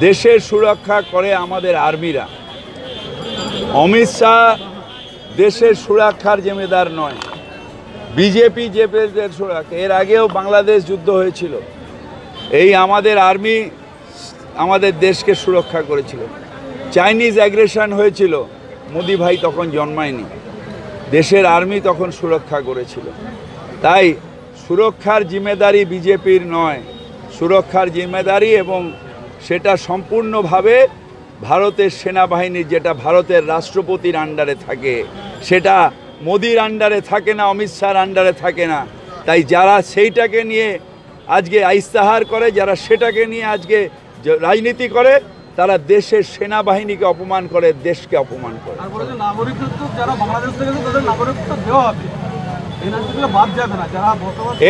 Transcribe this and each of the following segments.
দেশের সুরক্ষা করে আমাদের আর্মিরা। অমিত শাহ দেশের সুরক্ষার জিম্মেদার নয়, বিজেপি দেশের সুরক্ষা। এর আগেও বাংলাদেশ যুদ্ধ হয়েছিল, এই আমাদের আর্মি আমাদের দেশকে সুরক্ষা করেছিল। চাইনিজ অ্যাগ্রেশন হয়েছিল, মোদি ভাই তখন জন্মায়নি, দেশের আর্মি তখন সুরক্ষা করেছিল। তাই সুরক্ষার জিম্মেদারি বিজেপির নয়, সুরক্ষার জিম্মেদারি এবং সেটা সম্পূর্ণভাবে ভারতের সেনাবাহিনীর, যেটা ভারতের রাষ্ট্রপতির আন্ডারে থাকে, সেটা মোদির আন্ডারে থাকে না, অমিত শাহর আন্ডারে থাকে না। তাই যারা সেইটাকে নিয়ে আজকে ইস্তেহার করে, যারা সেটাকে নিয়ে আজকে রাজনীতি করে, তারা দেশের সেনাবাহিনীকে অপমান করে, দেশকে অপমান করে।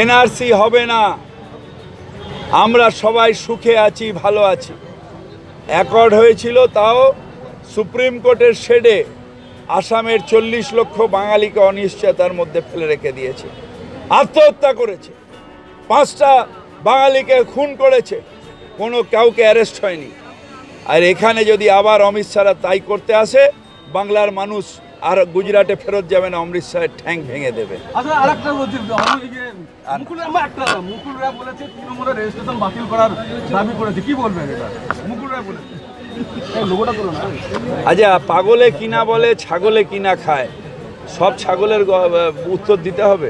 এনআরসি হবে না, আমরা সবাই সুখে আছি, ভালো আছি। অ্যাকর্ড হয়েছিল, তাও সুপ্রিম কোর্টের শেডে আসামের 40 লক্ষ বাঙালিকে অনিশ্চয়তার মধ্যে ফেলে রেখে দিয়েছে, আত্মহত্যা করেছে, 5টা বাঙালিকে খুন করেছে, কাউকে অ্যারেস্ট হয়নি। আর এখানে যদি আবার অমিত শাহরা তাই করতে আসে, বাংলার মানুষ আর গুজরাটে ফেরত যাবে না, অমৃতসরের ঠ্যাং ভেঙে দেবে। আচ্ছা, পাগলে কিনা বলে ছাগলে কিনা খায়, সব ছাগলের উত্তর দিতে হবে।